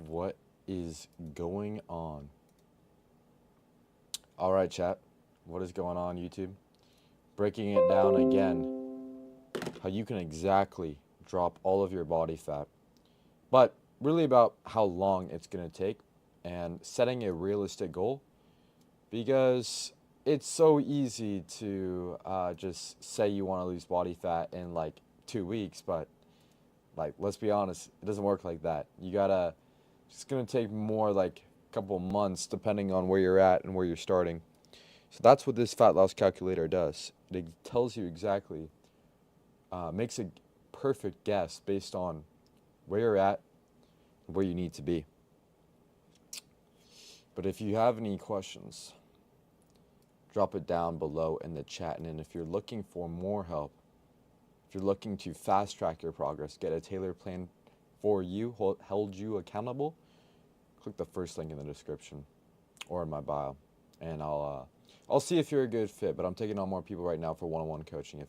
What is going on? All right, chat. What is going on, YouTube? Breaking it down again. How you can exactly drop all of your body fat, but really about how long it's going to take and setting a realistic goal because it's so easy to just say you want to lose body fat in like 2 weeks, but like let's be honest, it doesn't work like that. You gotta, it's gonna take more like a couple months depending on where you're at and where you're starting. So that's what this fat loss calculator does. It tells you exactly, makes a perfect guess based on where you're at and where you need to be. But if you have any questions, drop it down below in the chat. And then if you're looking for more help, if you're looking to fast track your progress, get a tailored plan for you, hold you accountable, click the first link in the description or in my bio, and I'll see if you're a good fit. But I'm taking on more people right now for one-on-one coaching. If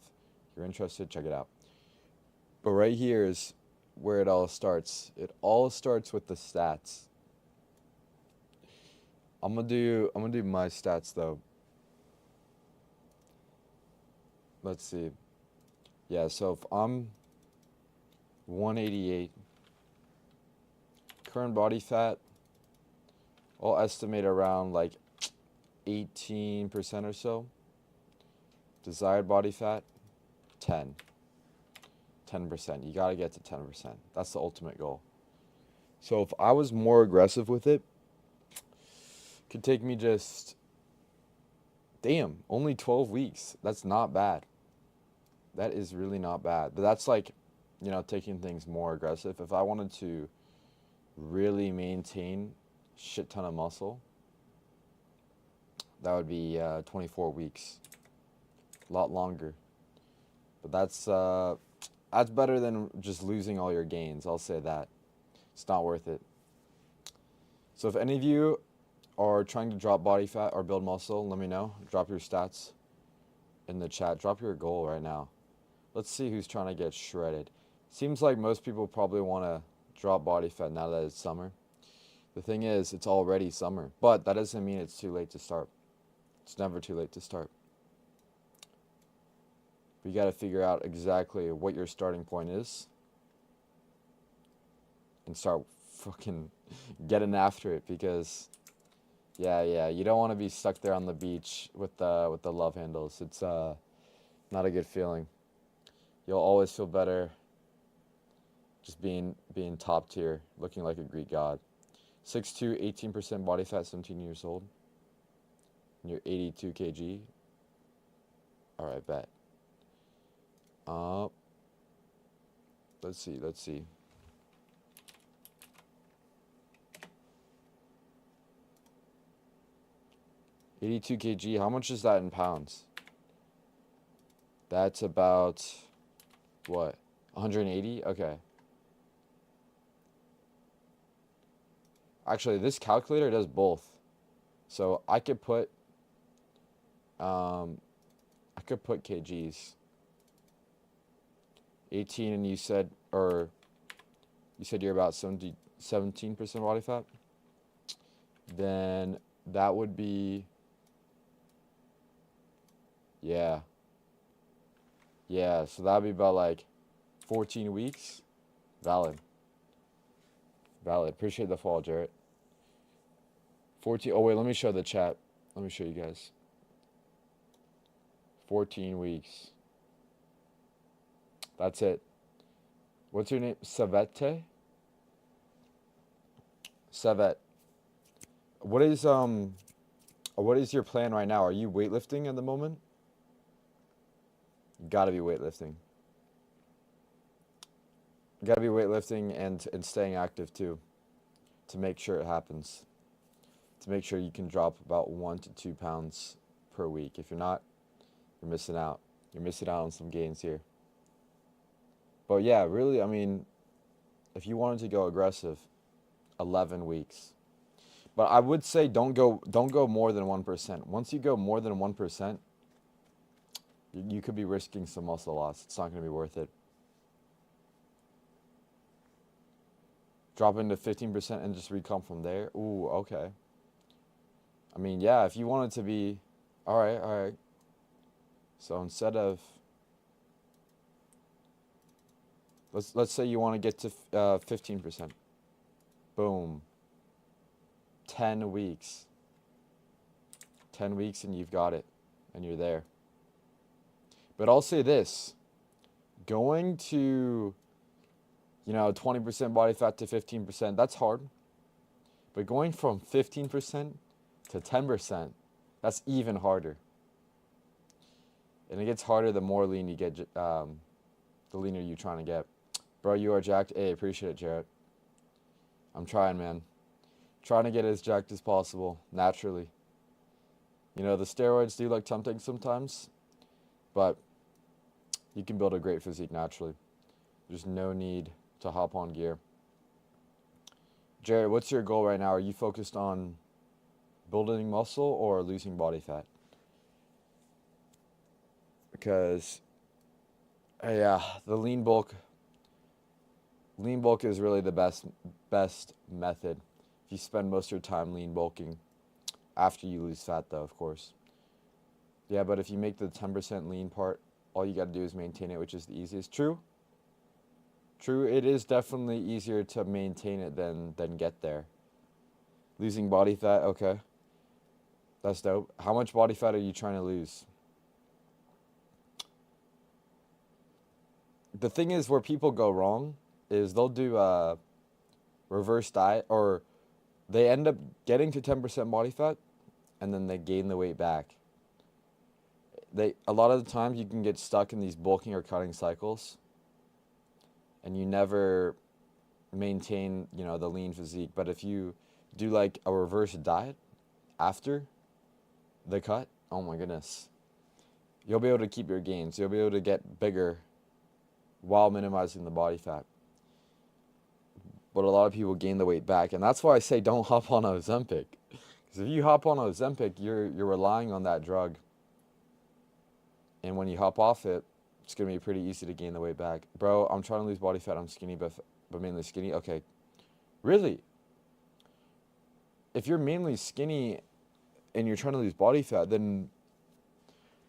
you're interested, check it out. But right here is where it all starts. It all starts with the stats. I'm gonna do my stats though. Let's see. Yeah, so if I'm 188, current body fat, I'll estimate around like 18% or so. Desired body fat, 10. 10%. You gotta get to 10%. That's the ultimate goal. So if I was more aggressive with it, could take me just, damn, only 12 weeks. That's not bad. That is really not bad. But that's like, taking things more aggressive. If I wanted to really maintain shit ton of muscle, that would be 24 weeks. A lot longer. But that's better than just losing all your gains. I'll say that. It's not worth it. So if any of you are trying to drop body fat or build muscle, let me know. Drop your stats in the chat. Drop your goal right now. Let's see who's trying to get shredded. Seems like most people probably want to drop body fat now that it's summer. The thing is, it's already summer, but that doesn't mean it's too late to start. It's never too late to start. But you got to figure out exactly what your starting point is and start fucking getting after it because you don't want to be stuck there on the beach with the love handles. It's not a good feeling. You'll always feel better just being top tier, looking like a Greek god. 6'2", 18% body fat, 17 years old. And you're 82 kg. All right, bet. Let's see. 82 kg, how much is that in pounds? That's about, what, 180? Okay. Actually, this calculator does both. So I could put kgs. 18, and you said you're about 17% body fat. Then that would be, yeah, so that'd be about like 14 weeks. Valid. Appreciate the fall, Jarrett. 14. Oh wait, let me show the chat. Let me show you guys. 14 weeks. That's it. What's your name? Savette? Savet. What is your plan right now? Are you weightlifting at the moment? You gotta be weightlifting. You gotta be weightlifting and staying active too, to make sure it happens. To make sure you can drop about 1 to 2 pounds per week. If you're not, you're missing out. You're missing out on some gains here. But yeah, really, I mean, if you wanted to go aggressive, 11 weeks. But I would say don't go more than 1%. Once you go more than 1%, you could be risking some muscle loss. It's not going to be worth it. Drop into 15% and just recomp from there. Ooh, okay. I mean, yeah, if you want it to be, all right, all right. So instead of, let's say you want to get to 15%. Boom. 10 weeks. 10 weeks and you've got it, and you're there. But I'll say this, going to, 20% body fat to 15%, that's hard. But going from 15% to 10%, that's even harder. And it gets harder the more lean you get, the leaner you're trying to get. Bro, you are jacked. Hey, appreciate it, Jarrett. I'm trying, man. Trying to get as jacked as possible, naturally. The steroids do look tempting sometimes, but you can build a great physique naturally. There's no need to hop on gear. Jared, what's your goal right now? Are you focused on building muscle or losing body fat? Because, yeah, the lean bulk is really the best method. If you spend most of your time lean bulking, after you lose fat though, of course. Yeah, but if you make the 10% lean part, all you got to do is maintain it, which is the easiest. True, it is definitely easier to maintain it than get there. Losing body fat, okay. That's dope. How much body fat are you trying to lose? The thing is, where people go wrong is they'll do a reverse diet, or they end up getting to 10% body fat and then they gain the weight back. A lot of the times you can get stuck in these bulking or cutting cycles and you never maintain, the lean physique. But if you do like a reverse diet after the cut, oh my goodness, you'll be able to keep your gains. You'll be able to get bigger while minimizing the body fat. But a lot of people gain the weight back, and that's why I say don't hop on Ozempic. Because if you hop on Ozempic, you're relying on that drug. And when you hop off it, it's going to be pretty easy to gain the weight back. Bro, I'm trying to lose body fat. I'm skinny, but mainly skinny. Okay. Really? If you're mainly skinny and you're trying to lose body fat, then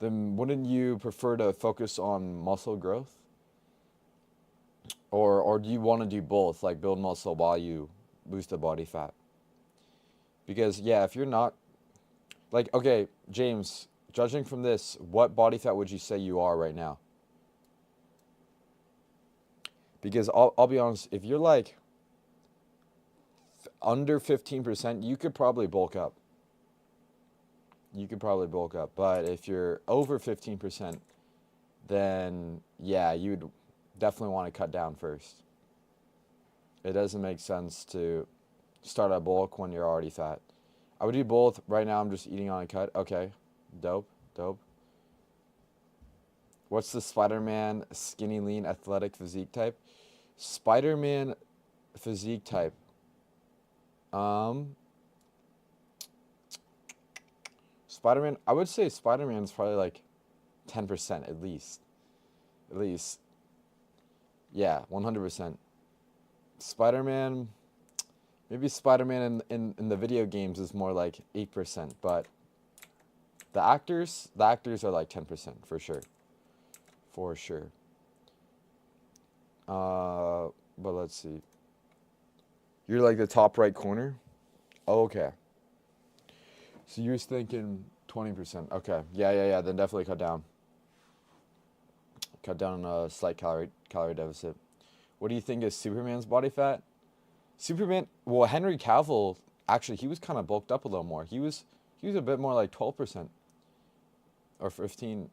wouldn't you prefer to focus on muscle growth? Or do you want to do both, like build muscle while you lose the body fat? Because, yeah, if you're not, like, okay, James, judging from this, what body fat would you say you are right now? Because I'll be honest, if you're like under 15%, you could probably bulk up. But if you're over 15%, then yeah, you'd definitely want to cut down first. It doesn't make sense to start at bulk when you're already fat. I would do both. Right now I'm just eating on a cut. Okay, dope. What's the Spider-Man skinny lean athletic physique type? Spider-Man physique type. Spider-Man, I would say Spider-Man's probably like 10% at least. Yeah, 100%. Spider-Man, maybe Spider-Man in the video games is more like 8%, but the actors are like 10% for sure. But let's see. You're like the top right corner? Oh, okay. So you're thinking 20%. Okay. Yeah. Then definitely cut down. Cut down on a slight calorie deficit. What do you think is Superman's body fat? Superman, well, Henry Cavill, actually, he was kind of bulked up a little more. He was a bit more like 12% or 15,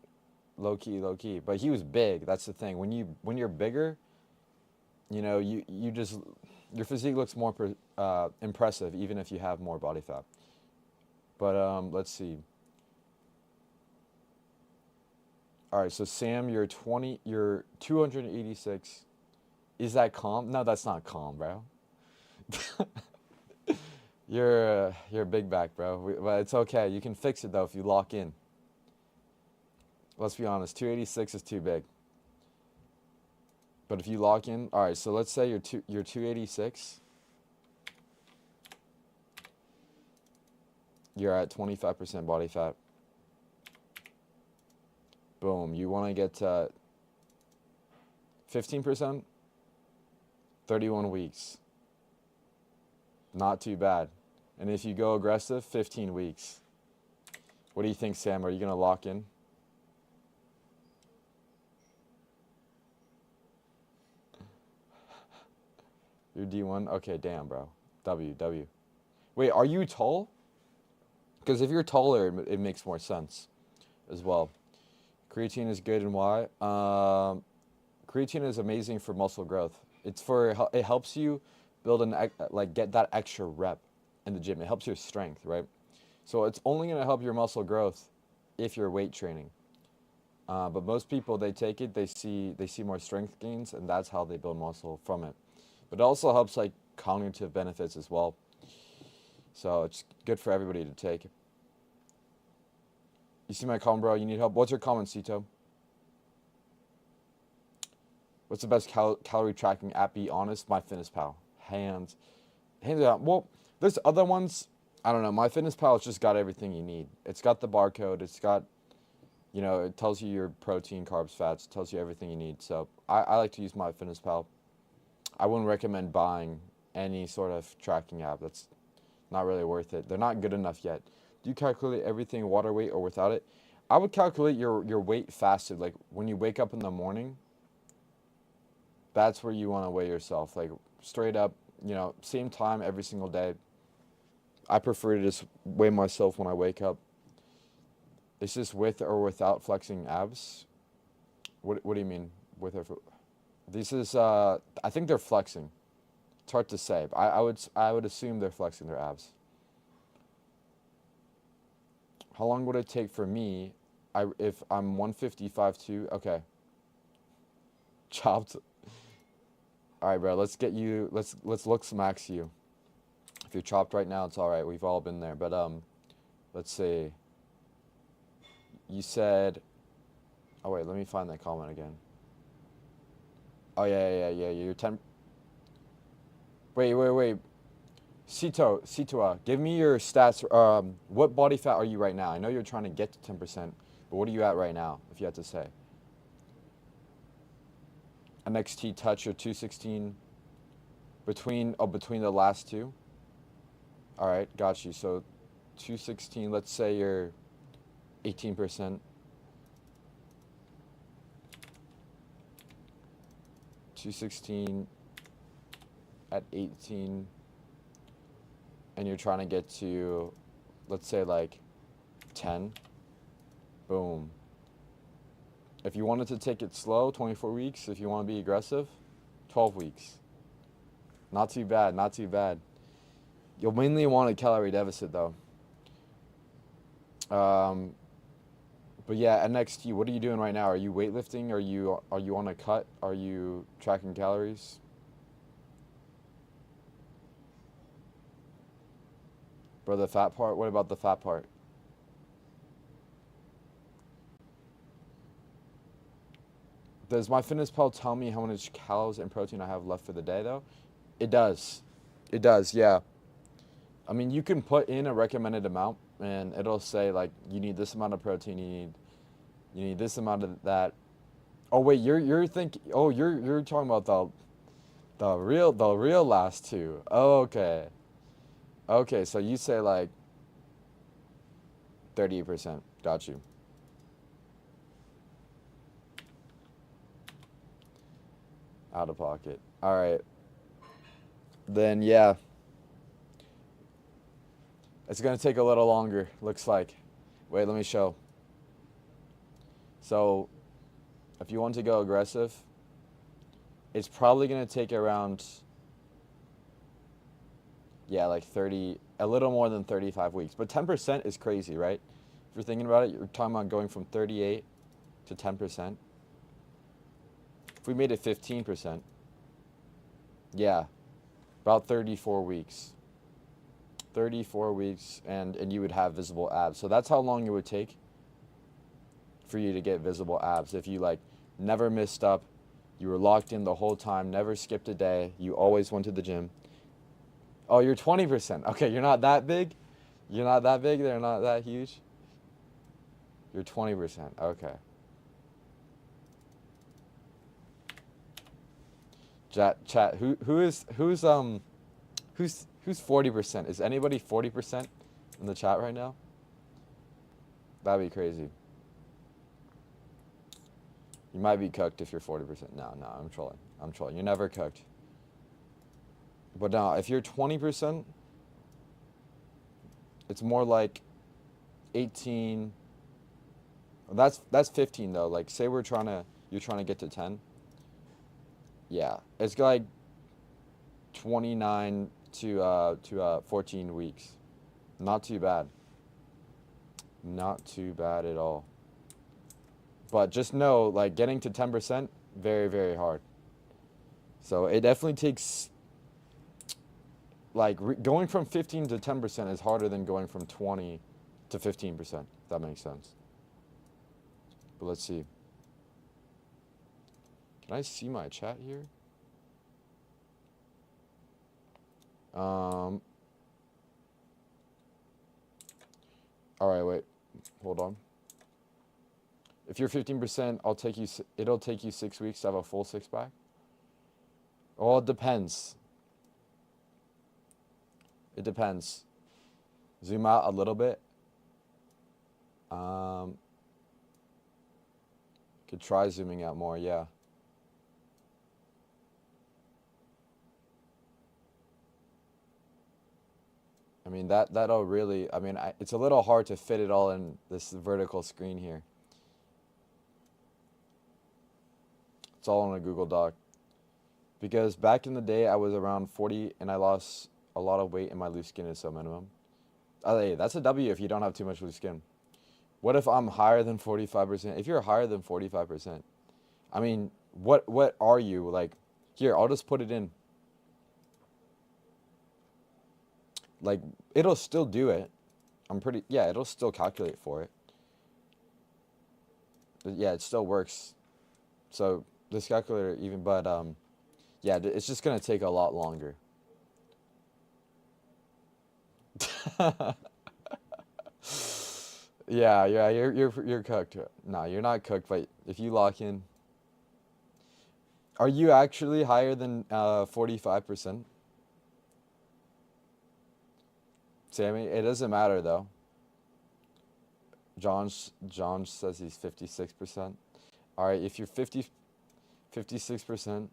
low key. But he was big. That's the thing. When you're bigger, you just, your physique looks more impressive even if you have more body fat. But let's see. All right, so Sam, you're 286. Is that calm? No, that's not calm, bro. You're a big back, bro. But it's okay. You can fix it though if you lock in. Let's be honest, 286 is too big. But if you lock in, all right. So let's say you're 286. You're at 25% body fat. Boom. You want to get to 15%? 31 weeks. Not too bad. And if you go aggressive, 15 weeks. What do you think, Sam? Are you going to lock in? You're D1? Okay, damn, bro. W. Wait, are you tall? Because if you're taller, it makes more sense as well. Creatine is good and why? Creatine is amazing for muscle growth. It helps you build get that extra rep in the gym. It helps your strength, right? So it's only going to help your muscle growth if you're weight training. But most people, they take it, they see more strength gains, and that's how they build muscle from it. But it also helps like cognitive benefits as well. So it's good for everybody to take. You see my comment, bro? You need help? What's your comment, Cito? What's the best calorie tracking app? Be honest, MyFitnessPal. Hands down. Well, there's other ones. I don't know. MyFitnessPal has just got everything you need. It's got the barcode. It's got, it tells you your protein, carbs, fats. It tells you everything you need. So I like to use MyFitnessPal. I wouldn't recommend buying any sort of tracking app. That's not really worth it. They're not good enough yet. Do you calculate everything water weight or without it? I would calculate your weight fasted. Like when you wake up in the morning, that's where you want to weigh yourself. Like straight up, same time every single day. I prefer to just weigh myself when I wake up. Is this with or without flexing abs? What do you mean with or? This is I think they're flexing. It's hard to say. But I would assume they're flexing their abs. How long would it take for me if I'm 155.2? Okay. Chopped. All right, bro. Let's look max you. If you're chopped right now, it's all right. We've all been there. But let's see. You said. Oh wait, let me find that comment again. Oh yeah. You're 10. Wait. Citoa, give me your stats. What body fat are you right now? I know you're trying to get to 10%, but what are you at right now, if you had to say? NXT Touch, you're 216 between the last two. All right, got you. So 216, let's say you're 18%. 216 at 18. And you're trying to get to, let's say like 10, boom. If you wanted to take it slow, 24 weeks. If you want to be aggressive, 12 weeks. Not too bad. You'll mainly want a calorie deficit though. But yeah, NXT, what are you doing right now? Are you weightlifting? Are you on a cut? Are you tracking calories? Bro, the fat part? What about the fat part? Does MyFitnessPal tell me how much calories and protein I have left for the day, though? It does. It does, yeah. I mean, you can put in a recommended amount, and it'll say, like, you need this amount of protein, you need this amount of that. Oh, wait, you're thinking, oh, you're talking about the real last two. Oh, okay. Okay, so you say like 38%. Got you. Out of pocket. All right. Then, yeah. It's going to take a little longer, looks like. Wait, let me show. So, if you want to go aggressive, it's probably going to take around, yeah, like 30, a little more than 35 weeks. But 10% is crazy, right? If you're thinking about it, you're talking about going from 38 to 10%. If we made it 15%, yeah, about 34 weeks. 34 weeks, and you would have visible abs. So that's how long it would take for you to get visible abs. If you like never missed up, you were locked in the whole time, never skipped a day, you always went to the gym. Oh, you're 20%. Okay, you're not that big. You're not that big? They're not that huge? You're 20%. Okay. Chat, who's 40%? Is anybody 40% in the chat right now? That'd be crazy. You might be cooked if you're 40%. No, I'm trolling. I'm trolling. You're never cooked. But no, if you're 20%, it's more like 18. That's 15 though. Like say you're trying to get to 10. Yeah, it's like 29 to 14 weeks. Not too bad. Not too bad at all. But just know, like, getting to 10%, very, very hard. So it definitely takes, like, going from 15 to 10% is harder than going from 20 to 15%, if that makes sense. But let's see. Can I see my chat here? All right, wait. Hold on. If you're 15%, it'll take you 6 weeks to have a full six-pack. Well, it depends. It depends. Zoom out a little bit. Could try zooming out more, yeah. I mean, that'll really, I mean, it's a little hard to fit it all in this vertical screen here. It's all on a Google Doc. Because back in the day, I was around 40 and I lost a lot of weight and my loose skin is so minimum. Hey, that's a W if you don't have too much loose skin. What if I'm higher than 45%? If you're higher than 45%, I mean, what are you? Like, here, I'll just put it in. Like, it'll still do it. Yeah, it'll still calculate for it. But yeah, it still works. So, this calculator yeah, it's just going to take a lot longer. Yeah, you're cooked. No, you're not cooked, but if you lock in. Are you actually higher than 45%? Sammy, it doesn't matter though. John says he's 56%. All right, if you're 56%,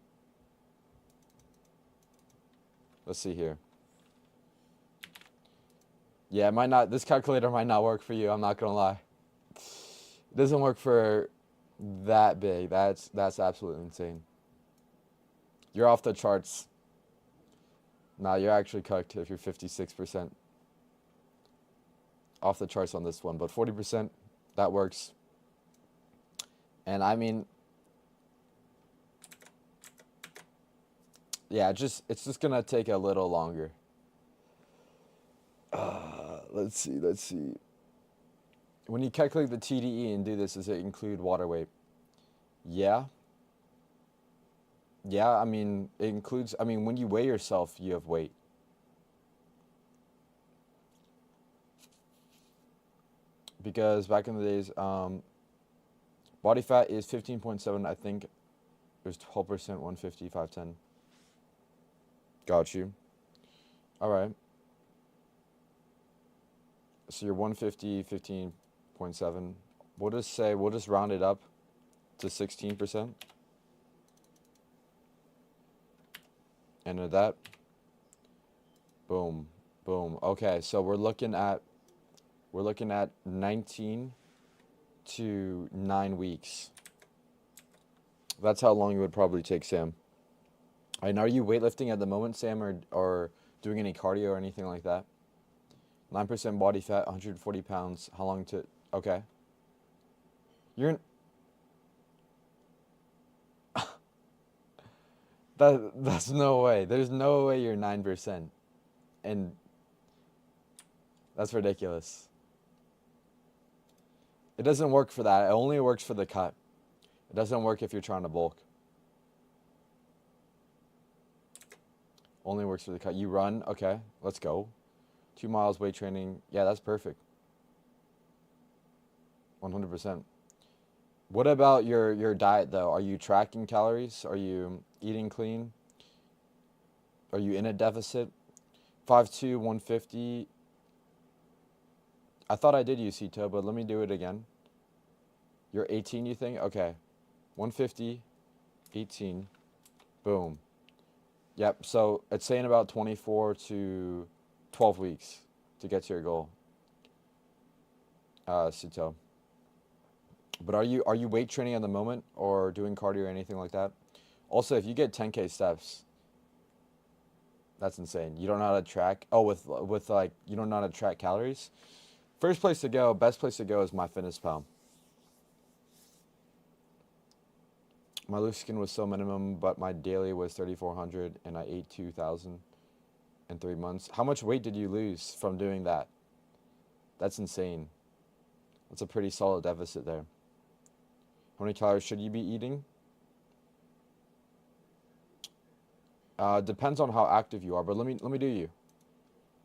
let's see here. Yeah, it might not. This calculator might not work for you. I'm not gonna lie. It doesn't work for that big. That's absolutely insane. You're off the charts. Nah, you're actually cooked if you're 56%. Off the charts on this one, but 40%, that works. And I mean, yeah, it's just gonna take a little longer. Let's see. When you calculate the TDE and do this, does it include water weight? Yeah. Yeah, I mean, it includes, I mean, when you weigh yourself, you have weight. Because back in the days, body fat is 15.7, I think. It was 12%, 150, 510. Got you. All right. So you're 150, 15.7. We'll just round it up to 16%. Enter that. Boom, boom. Okay, so we're looking at 19 to 9 weeks. That's how long it would probably take, Sam. And are you weightlifting at the moment, Sam, or doing any cardio or anything like that? 9% body fat, 140 pounds. How long to... Okay. That's no way. There's no way you're 9%. And that's ridiculous. It doesn't work for that. It only works for the cut. It doesn't work if you're trying to bulk. Only works for the cut. You run. Okay, let's go. 2 miles weight training. Yeah, that's perfect. 100%. What about your diet though? Are you tracking calories? Are you eating clean? Are you in a deficit? 5'2", 150. I thought I did use keto, but let me do it again. You're 18, you think? Okay. 150, 18. Boom. Yep. So it's saying about 24 to 12 weeks to get to your goal. Sito. But are you weight training at the moment or doing cardio or anything like that? Also, if you get 10K steps, that's insane. You don't know how to track. Oh, with like you don't know how to track calories. First place to go, best place to go is MyFitnessPal. My loose skin was so minimum, but my daily was 3,400, and I ate 2,000 in 3 months. How much weight did you lose from doing that? That's insane. That's a pretty solid deficit there. How many calories should you be eating? Depends on how active you are, but let me do you.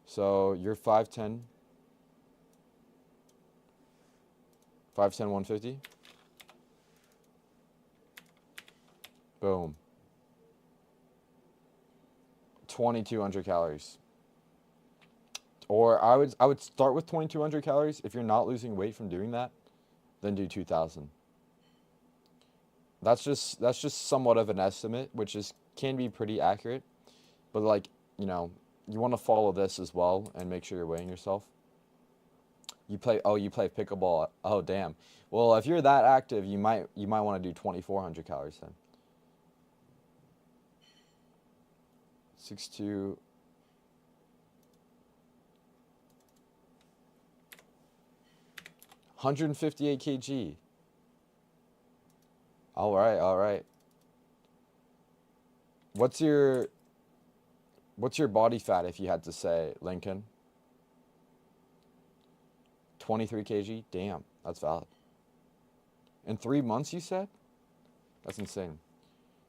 So you're 5'10", 5'10", 150. Boom. 2,200 calories. Or I would start with 2,200 calories. If you're not losing weight from doing that, then do 2,000. That's just somewhat of an estimate, which is can be pretty accurate. But like, you want to follow this as well and make sure you're weighing yourself. You play pickleball. Oh damn. Well, if you're that active, you might want to do 2,400 calories then. 6'2". 158 kg. All right, all right. What's your what's your body fat if you had to say, Lincoln? 23 kg? Damn, that's valid. In 3 months, you said? That's insane.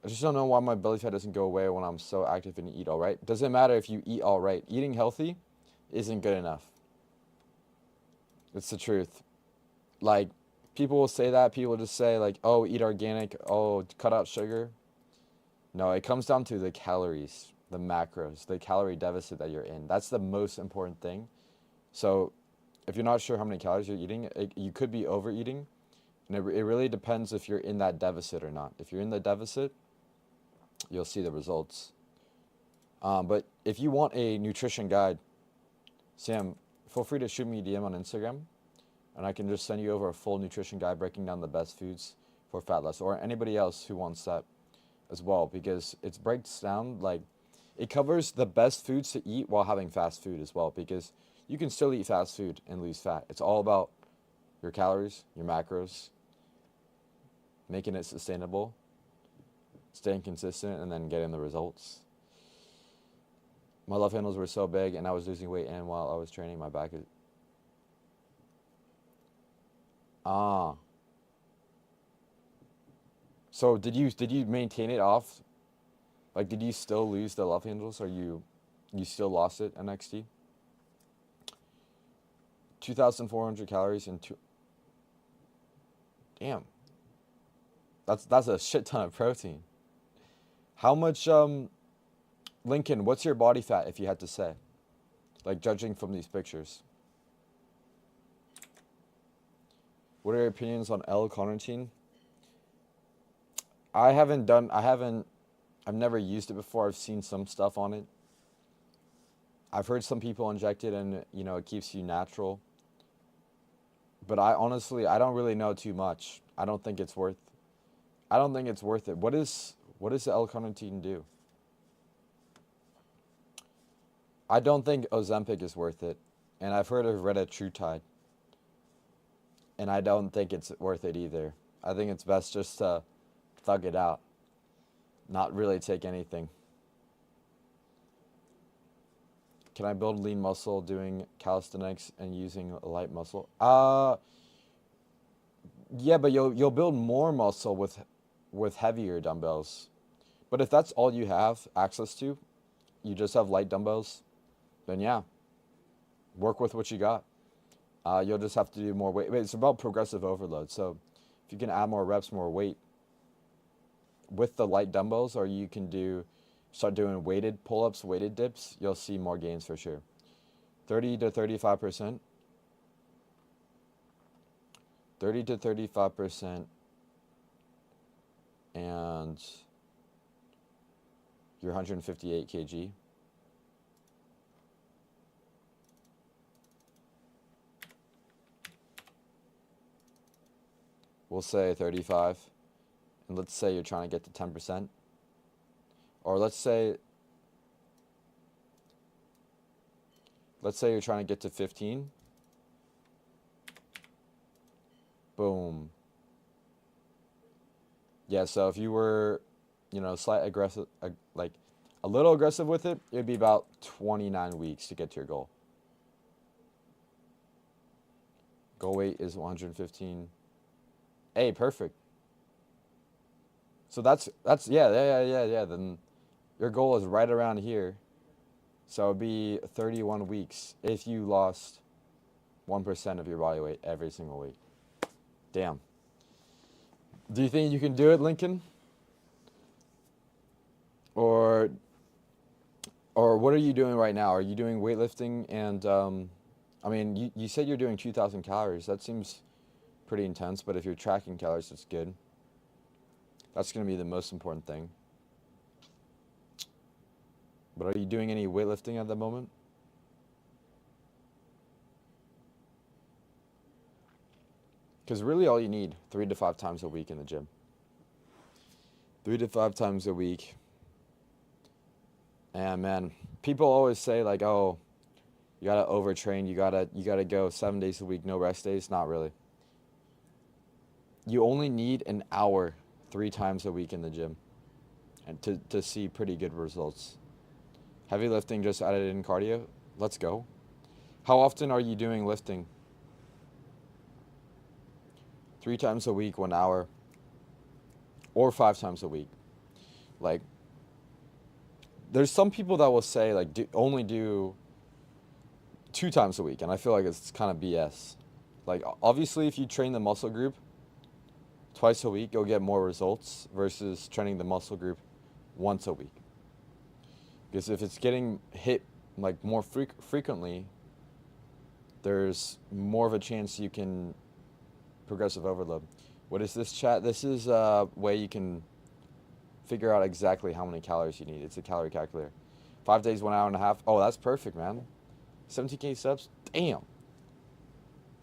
I just don't know why my belly fat doesn't go away when I'm so active and eat all right. Doesn't matter if you eat all right. Eating healthy isn't good enough. It's the truth. Like, people will say that. People just say, like, oh, eat organic. Oh, cut out sugar. No, it comes down to the calories, the macros, the calorie deficit that you're in. That's the most important thing. So if you're not sure how many calories you're eating, you could be overeating. And it really depends if you're in that deficit or not. If you're in the deficit, you'll see the results. But if you want a nutrition guide, Sam, feel free to shoot me a DM on Instagram, and I can just send you over a full nutrition guide breaking down the best foods for fat loss, or anybody else who wants that as well, because it breaks down, like, it covers the best foods to eat while having fast food as well, because you can still eat fast food and lose fat. It's all about your calories, your macros, making it sustainable, staying consistent, and then getting the results. My love handles were so big, and I was losing weight, and while I was training, my back is... Ah. So did you maintain it off? Like, did you still lose the love handles, or you still lost it NXT? 2,400 calories and two... Damn. That's a shit ton of protein. How much, Lincoln, what's your body fat if you had to say? Like, judging from these pictures. What are your opinions on L-carnitine? I've never used it before. I've seen some stuff on it. I've heard some people inject it and, it keeps you natural. But I don't really know too much. I don't think it's worth it. What does the L-carnitine do? I don't think Ozempic is worth it. And I've heard of retatrutide. And I don't think it's worth it either. I think it's best just to thug it out. Not really take anything. Can I build lean muscle doing calisthenics and using a light muscle? Yeah, but you'll build more muscle with heavier dumbbells. But if that's all you have access to, you just have light dumbbells, then yeah. Work with what you got. You'll just have to do more weight. It's about progressive overload. So if you can add more reps, more weight with the light dumbbells, or you can start doing weighted pull-ups, weighted dips, you'll see more gains for sure. 30 to 35%. 30 to 35%, and you're 158 kg. We'll say 35, and let's say you're trying to get to 10%, or let's say you're trying to get to 15. Boom. Yeah, so if you were, slight aggressive, like a little aggressive with it, it'd be about 29 weeks to get to your goal. Goal weight is 115. Hey, perfect. So that's yeah. Then your goal is right around here. So it'd be 31 weeks if you lost 1% of your body weight every single week. Damn. Do you think you can do it, Lincoln? Or what are you doing right now? Are you doing weightlifting? And I mean, you said you're doing 2,000 calories. That seems pretty intense, but if you're tracking calories, it's good. That's going to be the most important thing. But are you doing any weightlifting at the moment? Because really all you need, 3 to 5 times a week in the gym. 3 to 5 times a week. And man, people always say like, oh, you gotta overtrain, you gotta go 7 days a week, no rest days. Not really. You only need an hour 3 times a week in the gym and to see pretty good results. Heavy lifting just added in cardio. Let's go. How often are you doing lifting? 3 times a week, 1 hour, or 5 times a week. Like, there's some people that will say like only do 2 times a week, and I feel like it's kind of BS. Like, obviously, if you train the muscle group twice a week, you'll get more results versus training the muscle group once a week. Because if it's getting hit like more frequently, there's more of a chance you can progressive overload. What is this, chat? This is a way you can figure out exactly how many calories you need. It's a calorie calculator. 5 days, 1 hour and a half. Oh, that's perfect, man. 17K steps? Damn.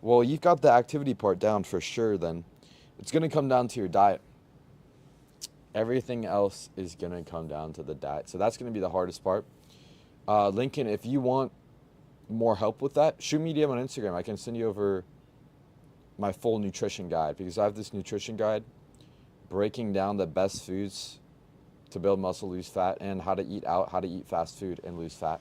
Well, you've got the activity part down for sure then. It's going to come down to your diet. Everything else is going to come down to the diet. So that's going to be the hardest part. Lincoln, if you want more help with that, shoot me a DM on Instagram. I can send you over my full nutrition guide, because I have this nutrition guide breaking down the best foods to build muscle, lose fat, and how to eat out, how to eat fast food and lose fat.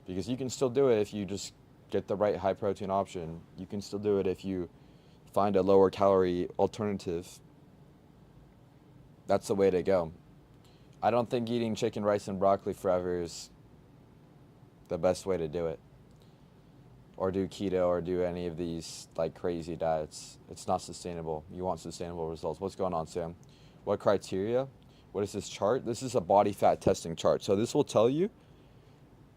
Because you can still do it if you just get the right high protein option. You can still do it if you find a lower calorie alternative. That's the way to go. I don't think eating chicken, rice, and broccoli forever is the best way to do it. Or do keto, or do any of these like crazy diets. It's not sustainable. You want sustainable results. What's going on, Sam? What criteria? What is this chart? This is a body fat testing chart. So this will tell you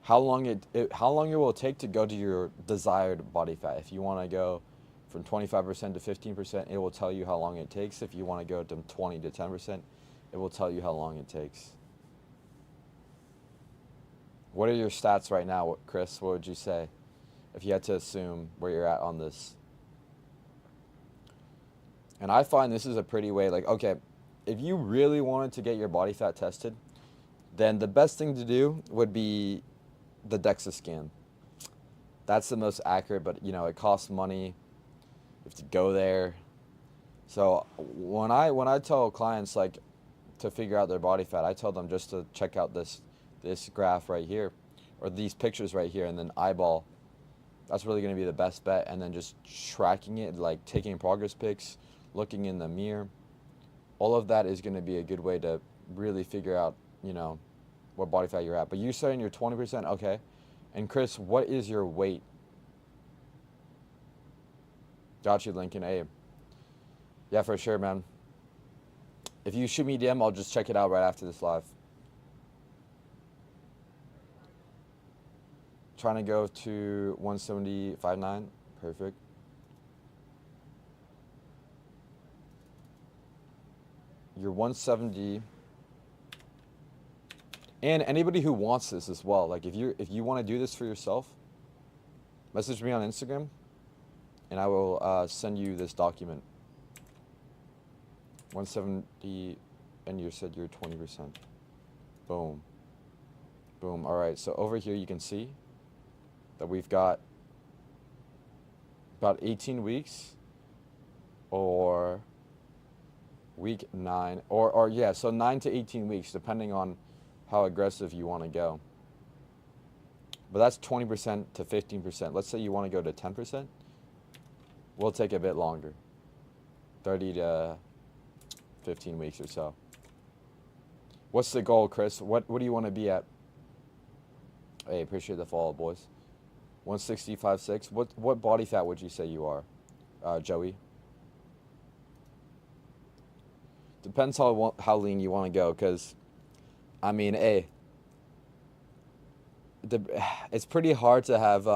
how long it will take to go to your desired body fat. If you want to go from 25% to 15%, it will tell you how long it takes. If you want to go to 20 to 10%, it will tell you how long it takes. What are your stats right now, Chris? What would you say if you had to assume where you're at on this? And I find this is a pretty way, like, okay, if you really wanted to get your body fat tested, then the best thing to do would be the DEXA scan. That's the most accurate, but it costs money. You have to go there. So when I tell clients like to figure out their body fat, I tell them just to check out this graph right here, or these pictures right here, and then eyeball. That's really going to be the best bet. And then just tracking it, like taking progress pics, looking in the mirror. All of that is going to be a good way to really figure out, what body fat you're at. But you're saying you're 20%, okay. And Chris, what is your weight Got you, Lincoln. Hey, yeah, for sure, man. If you shoot me DM, I'll just check it out right after this live. Trying to go to 175.9. Perfect. You're 170. And anybody who wants this as well, like if you want to do this for yourself, message me on Instagram, and I will send you this document. 170, and you said you're 20%. Boom. Boom. All right. So over here you can see that we've got about 18 weeks, or week 9, or yeah, so 9 to 18 weeks, depending on how aggressive you want to go. But that's 20% to 15%. Let's say you want to go to 10%. We'll take a bit longer, 30 to 15 weeks or so. What's the goal, Chris? What do you want to be at? Hey, appreciate the follow, boys. 165.6. What body fat would you say you are, Joey? Depends how lean you want to go, because, I mean, hey, it's pretty hard to have,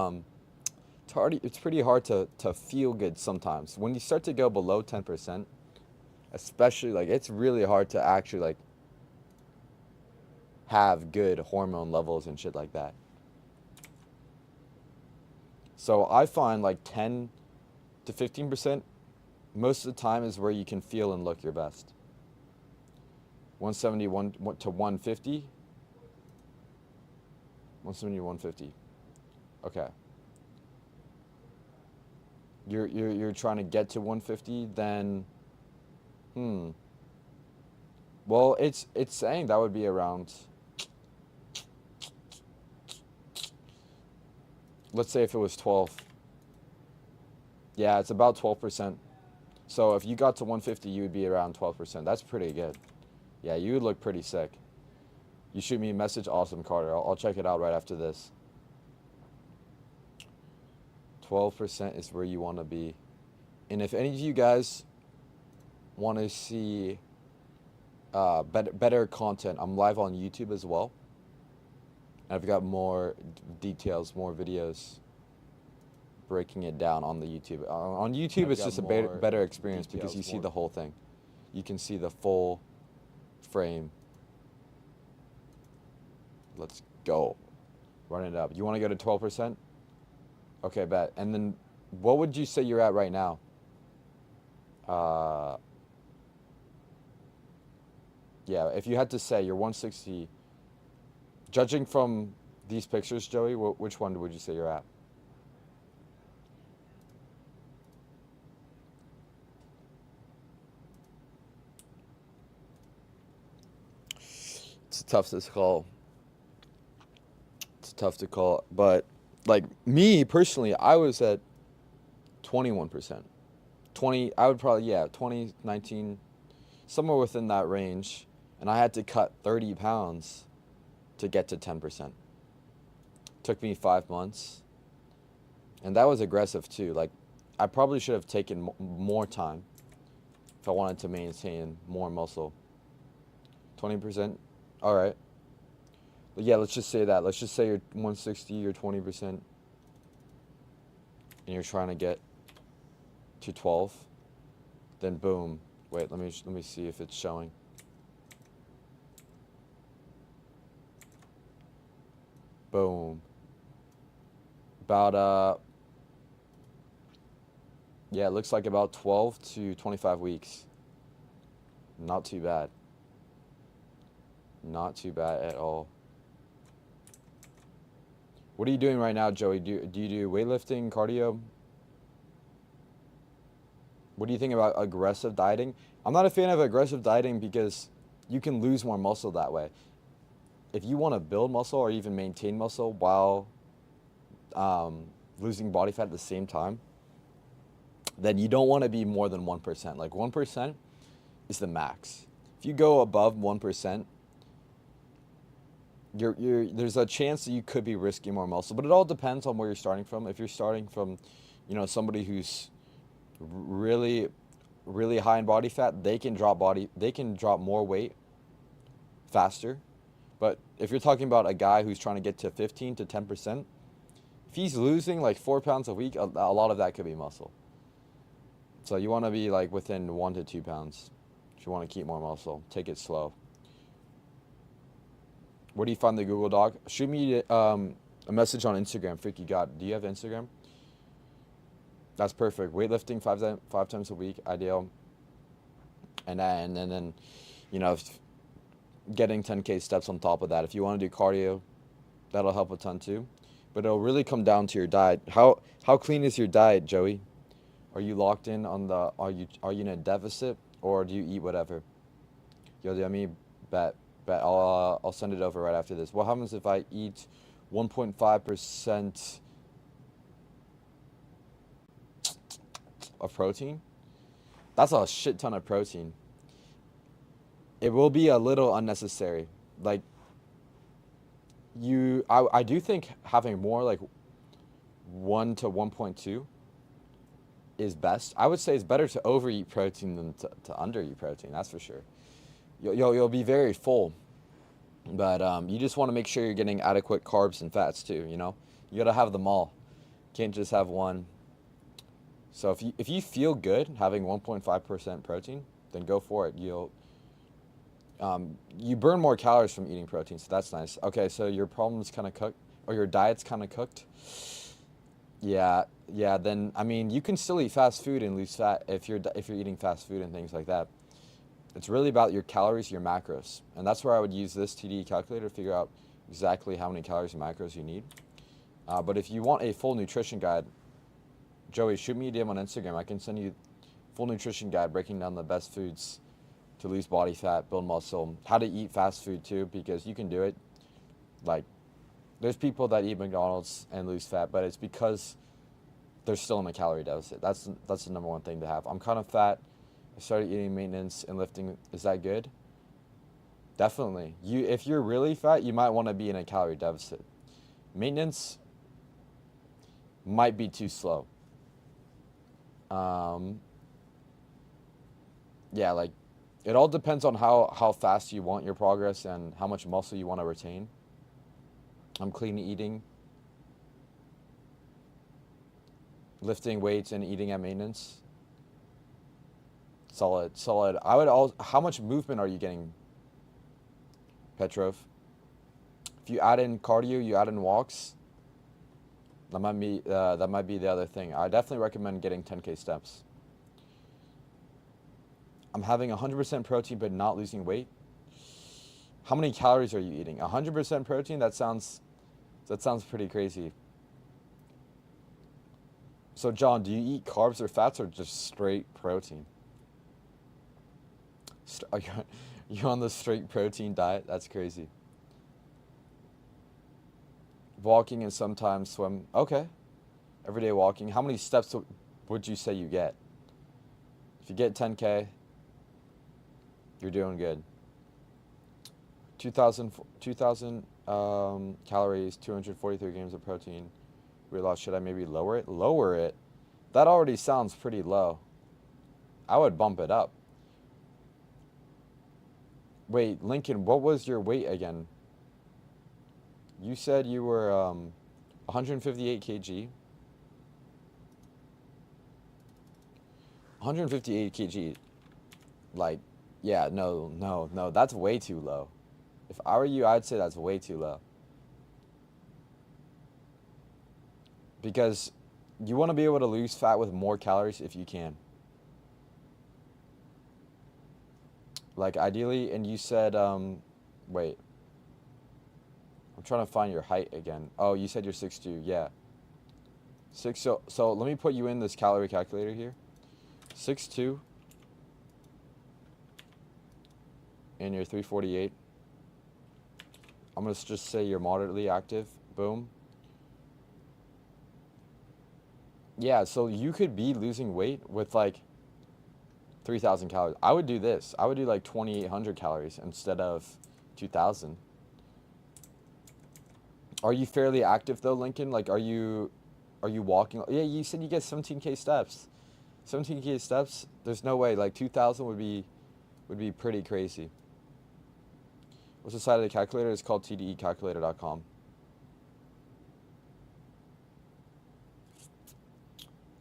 it's pretty hard to feel good sometimes. When you start to go below 10%, especially, like, it's really hard to actually, like, have good hormone levels and shit like that. So I find like 10 to 15% most of the time is where you can feel and look your best. 171 to 150. 170 to 150. Okay. You're trying to get to 150, then well, it's saying that would be around, let's say if it was 12. Yeah, it's about 12%. So if you got to 150, you would be around 12%. That's pretty good. Yeah, you would look pretty sick. You shoot me a message, awesome, Carter. I'll check it out right after this. 12% is where you want to be. And if any of you guys want to see better content, I'm live on YouTube as well. And I've got more details, more videos breaking it down on the YouTube. On YouTube, it's just a better experience because you see the whole thing. You can see the full frame. Let's go. Run it up. You want to go to 12%? Okay, bet. And then what would you say you're at right now? Yeah, if you had to say you're 160, judging from these pictures, Joey, which one would you say you're at? It's tough to call. It's tough to call, but like me personally, I was at 21%. 20, I would probably, yeah, 20, 19, somewhere within that range. And I had to cut 30 pounds to get to 10%. Took me 5 months. And that was aggressive too. Like, I probably should have taken more time if I wanted to maintain more muscle. 20%? All right. But yeah, let's just say that. Let's just say you're 160, you're 20%. And you're trying to get to 12. Then boom. Wait, let me see if it's showing. Boom. About yeah, it looks like about 12 to 25 weeks. Not too bad. Not too bad at all. What are you doing right now, Joey? Do you do weightlifting, cardio? What do you think about aggressive dieting? I'm not a fan of aggressive dieting because you can lose more muscle that way. If you want to build muscle or even maintain muscle while losing body fat at the same time, then you don't want to be more than 1%. Like 1% is the max. If you go above 1%, there's a chance that you could be risking more muscle, but it all depends on where you're starting from. If you're starting from, somebody who's really, really high in body fat, they can drop more weight faster. But if you're talking about a guy who's trying to get to 15 to 10%, if he's losing like 4 pounds a week, a lot of that could be muscle. So you want to be like within 1 to 2 pounds. If you want to keep more muscle, take it slow. Where do you find the Google Doc? Shoot me a message on Instagram, Freaky God. Do you have Instagram? That's perfect. Weightlifting five times a week, ideal. And then you know, getting 10K steps on top of that. If you want to do cardio, that'll help a ton too. But it'll really come down to your diet. How clean is your diet, Joey? Are you locked in on the? Are you in a deficit, or do you eat whatever? Yo, Yummy, bet. I'll send it over right after this. What happens if I eat 1.5% of protein? That's a shit ton of protein. It will be a little unnecessary. Like I do think having more like 1 to 1.2 is best. I would say it's better to overeat protein than to undereat protein. That's for sure. You'll be very full, but you just want to make sure you're getting adequate carbs and fats too. You know, you gotta have them all. Can't just have one. So if you feel good having 1.5% protein, then go for it. You burn more calories from eating protein, so that's nice. Okay, so your problem's kind of cooked, or your diet's kind of cooked. Yeah, yeah. Then I mean, you can still eat fast food and lose fat if you're eating fast food and things like that. It's really about your calories, your macros, and that's where I would use this TDE calculator to figure out exactly how many calories and macros you need. But if you want a full nutrition guide, Joey, shoot me a DM on Instagram. I can send you full nutrition guide breaking down the best foods to lose body fat, build muscle, how to eat fast food too, because you can do it. Like, there's people that eat McDonald's and lose fat, but it's because they're still in a calorie deficit. That's the number one thing to have. I'm kind of fat. I started eating maintenance and lifting. Is that good? Definitely. If you're really fat, you might want to be in a calorie deficit. Maintenance might be too slow. Yeah, like it all depends on how fast you want your progress and how much muscle you want to retain. I'm clean eating, lifting weights and eating at maintenance. Solid. How much movement are you getting, Petrov? If you add in cardio, you add in walks. That might be the other thing. I definitely recommend getting 10K steps. I'm having 100% protein but not losing weight. How many calories are you eating? 100% protein? That sounds pretty crazy. So John, do you eat carbs or fats or just straight protein? Are you on the straight protein diet? That's crazy. Walking and sometimes swim. Okay. Everyday walking. How many steps would you say you get? If you get 10K, you're doing good. 2,000 calories, 243 grams of protein. Weight loss, should I maybe lower it? Lower it? That already sounds pretty low. I would bump it up. Wait, Lincoln, what was your weight again? You said you were 158 kg. 158 kg. Like, yeah, no, that's way too low. If I were you, I'd say that's way too low. Because you want to be able to lose fat with more calories if you can. Like, ideally, and you said, wait. I'm trying to find your height again. Oh, you said you're 6'2", yeah. So let me put you in this calorie calculator here. 6'2", and you're 348. I'm going to just say you're moderately active. Boom. Yeah, so you could be losing weight with like 3,000 calories. I would do this. I would do like 2,800 calories instead of 2,000. Are you fairly active though, Lincoln? Like, are you walking? Yeah, you said you get 17K steps. 17K steps? There's no way. Like 2,000 would be pretty crazy. What's the site of the calculator? It's called tdecalculator.com.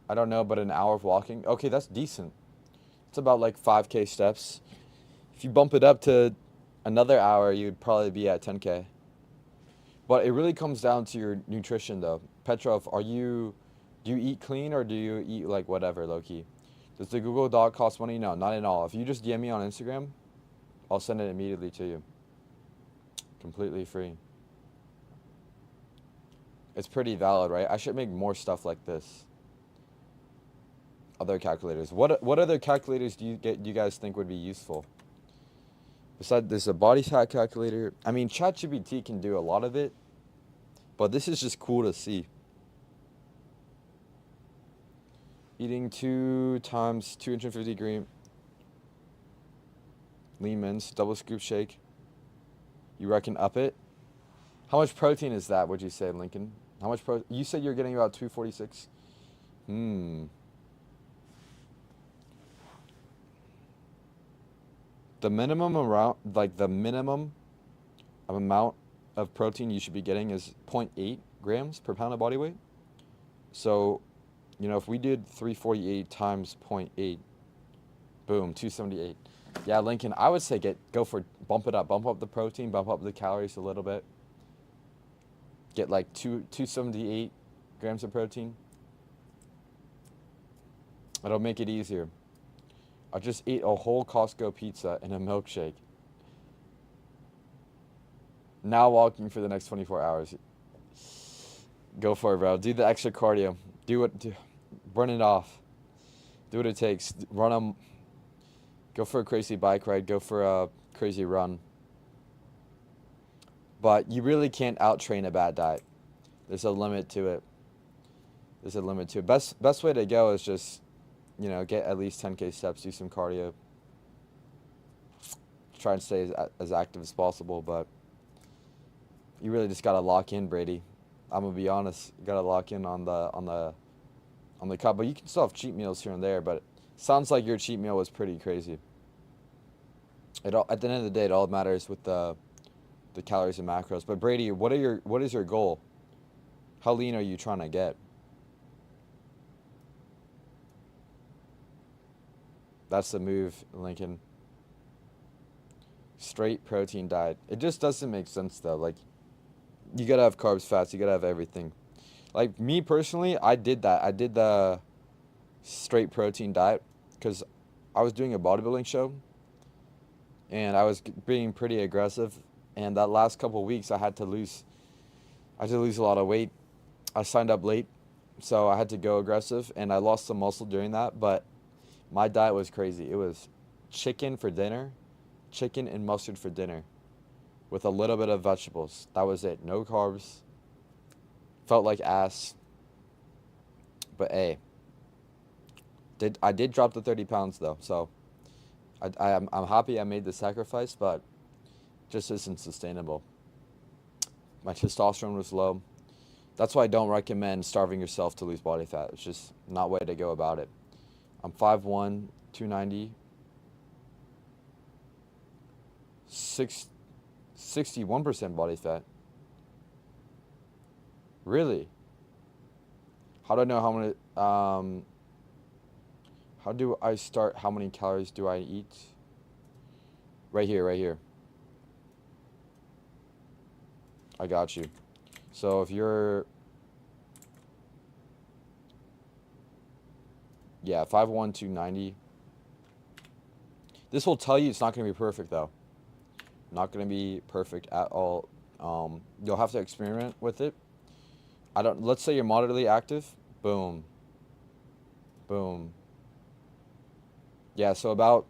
I don't know, but an hour of walking. Okay, that's decent. It's about like 5K steps. If you bump it up to another hour, you'd probably be at 10K. But it really comes down to your nutrition, though. Petrov, do you eat clean or do you eat like whatever, low key? Does the Google Doc cost money? No, not at all. If you just DM me on Instagram, I'll send it immediately to you. Completely free. It's pretty valid, right? I should make more stuff like this. Other calculators. What other calculators do you guys think would be useful? Besides, there's a body fat calculator. I mean, ChatGPT can do a lot of it, but this is just cool to see. Eating 2 times 250 gram lean mince, double scoop shake. You reckon up it? How much protein is that, would you say, Lincoln? How much protein? You said you're getting about 246? The minimum amount, like the minimum amount of protein you should be getting is 0.8 grams per pound of body weight. So, you know, if we did 348 times 0.8, boom, 278. Yeah, Lincoln, I would say bump it up, bump up the protein, bump up the calories a little bit. Get like 278 grams of protein. It'll make it easier. I just ate a whole Costco pizza and a milkshake. Now walking for the next 24 hours. Go for it, bro. Do the extra cardio. Burn it off. Do what it takes. Run them. Go for a crazy bike ride. Go for a crazy run. But you really can't out-train a bad diet. There's a limit to it. Best way to go is just, you know, get at least 10K steps, do some cardio. Try and stay as active as possible, but you really just gotta lock in, Brady. I'm gonna be honest. You gotta lock in on the cup, but you can still have cheat meals here and there. But it sounds like your cheat meal was pretty crazy. At the end of the day, it all matters with the calories and macros. But Brady, what is your goal? How lean are you trying to get? That's the move, Lincoln. Straight protein diet. It just doesn't make sense though. Like, you gotta have carbs, fats, you gotta have everything. Like me personally, I did that. I did the straight protein diet because I was doing a bodybuilding show and I was being pretty aggressive. And that last couple of weeks, I had to lose a lot of weight. I signed up late, so I had to go aggressive, and I lost some muscle during that. But my diet was crazy. It was chicken for dinner, chicken and mustard for dinner, with a little bit of vegetables. That was it. No carbs. Felt like ass. But hey, I did drop the 30 pounds though, so I'm happy I made the sacrifice, but just isn't sustainable. My testosterone was low. That's why I don't recommend starving yourself to lose body fat. It's just not way to go about it. I'm 5'1", 290, 61% body fat. Really? How do I know how many, how do I start, how many calories do I eat? Right here. I got you. So if you're, yeah, 5'1", 290. This will tell you it's not going to be perfect, though. Not going to be perfect at all. You'll have to experiment with it. Let's say you're moderately active. Boom. Boom. Yeah, so about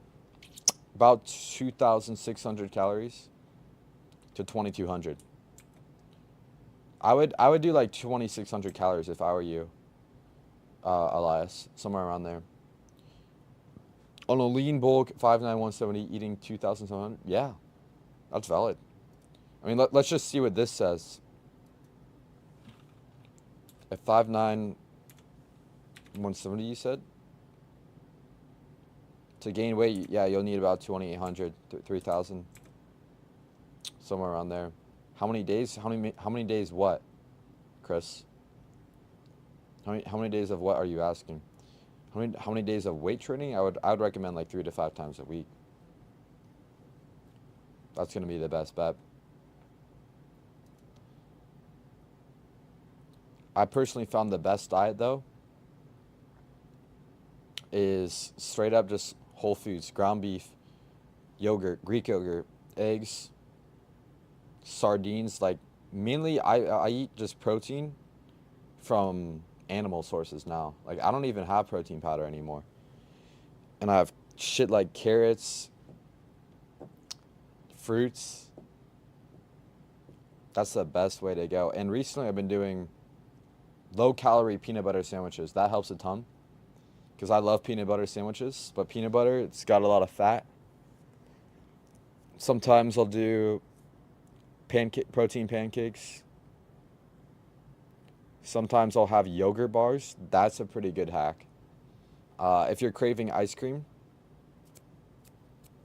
2,600 calories to 2,200. I would do like 2,600 calories if I were you, Elias, somewhere around there. On a lean bulk, 5'9", 170, eating 2,700. Yeah, that's valid. I mean, let's just see what this says. At 5'9", 170, you said? To gain weight, yeah, you'll need about 2,800 to 3,000, somewhere around there. How many days? How many days what, Chris? How many days of what are you asking? How many days of weight training? I would recommend like 3 to 5 times a week. That's gonna be the best bet. I personally found the best diet though is straight up just whole foods, ground beef, yogurt, Greek yogurt, eggs, sardines. Like mainly, I eat just protein from animal sources now. Like I don't even have protein powder anymore, and I have shit like carrots, fruits. That's the best way to go. And recently, I've been doing low calorie peanut butter sandwiches. That helps a ton because I love peanut butter sandwiches, but peanut butter, it's got a lot of fat. Sometimes I'll do protein pancakes. Sometimes I'll have yogurt bars. That's a pretty good hack. If you're craving ice cream,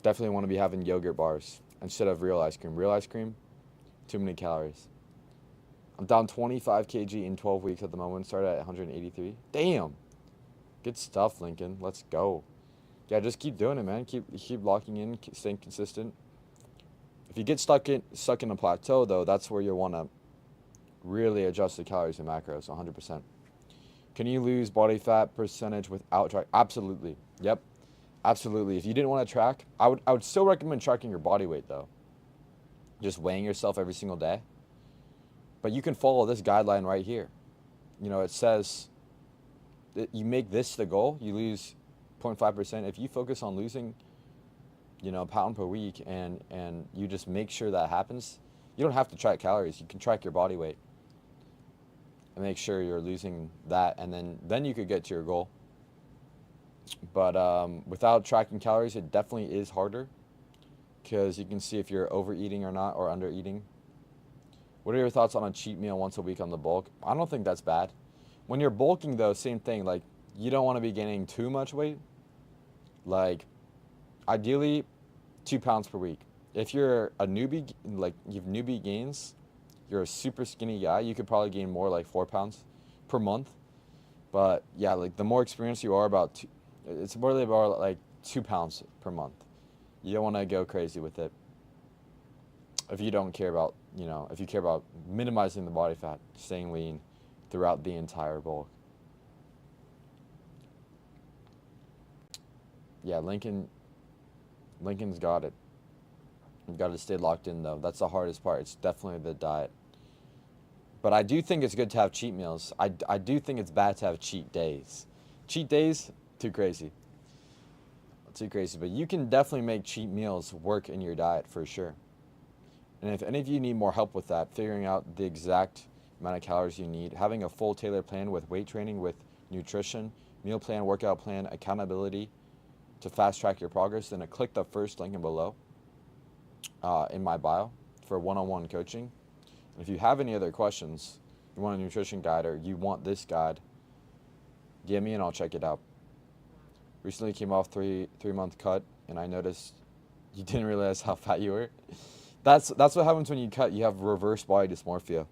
definitely want to be having yogurt bars instead of real ice cream. Real ice cream, too many calories. I'm down 25 kg in 12 weeks at the moment. Started at 183. Damn. Good stuff, Lincoln. Let's go. Yeah, just keep doing it, man. Keep locking in, staying consistent. If you get stuck in a plateau, though, that's where you'll want to really adjust the calories and macros 100%. Can you lose body fat percentage without track? Absolutely. Yep. Absolutely. If you didn't want to track, I would still recommend tracking your body weight though. Just weighing yourself every single day. But you can follow this guideline right here. You know, it says that you make this the goal, you lose 0.5%. If you focus on losing, a pound per week and you just make sure that happens, you don't have to track calories. You can track your body weight and make sure you're losing that, and then you could get to your goal. But without tracking calories, it definitely is harder because you can see if you're overeating or not, or undereating. What are your thoughts on a cheat meal once a week on the bulk? I don't think that's bad. When you're bulking though, same thing. Like you don't want to be gaining too much weight. Like ideally 2 pounds per week. If you're a newbie, like you've newbie gains, you're a super skinny guy, you could probably gain more, like 4 pounds per month. But yeah, like the more experienced you are, it's more about like 2 pounds per month. You don't want to go crazy with it. If you don't care about, if you care about minimizing the body fat, staying lean throughout the entire bulk. Yeah, Lincoln's got it. You've got to stay locked in though. That's the hardest part. It's definitely the diet. But I do think it's good to have cheat meals. I do think it's bad to have cheat days. Cheat days, too crazy. Too crazy. But you can definitely make cheat meals work in your diet for sure. And if any of you need more help with that, figuring out the exact amount of calories you need, having a full tailored plan with weight training, with nutrition, meal plan, workout plan, accountability to fast track your progress, then click the first link in below in my bio for one-on-one coaching. And if you have any other questions, you want a nutrition guide or you want this guide, DM me and I'll check it out. Recently came off 3-month cut and I noticed you didn't realize how fat you were. That's what happens when you cut. You have reverse body dysmorphia,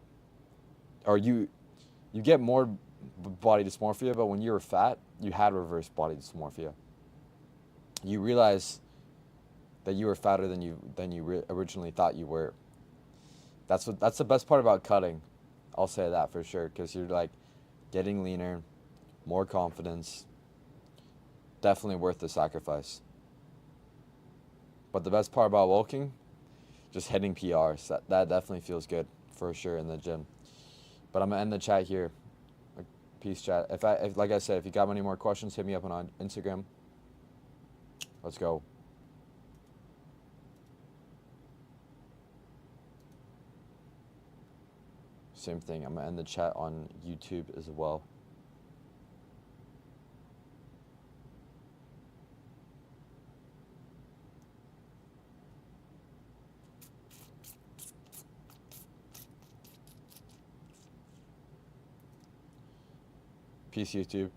or you get more body dysmorphia, but when you were fat, you had reverse body dysmorphia. You realize that you were fatter than you originally thought you were. That's the best part about cutting. I'll say that for sure, because you're like getting leaner, more confidence. Definitely worth the sacrifice. But the best part about bulking, just hitting PRs. That definitely feels good for sure in the gym. But I'm gonna end the chat here. Peace, chat. If like I said, if you got any more questions, hit me up on Instagram. Let's go. Same thing. I'm gonna end the chat on YouTube as well. Peace, YouTube.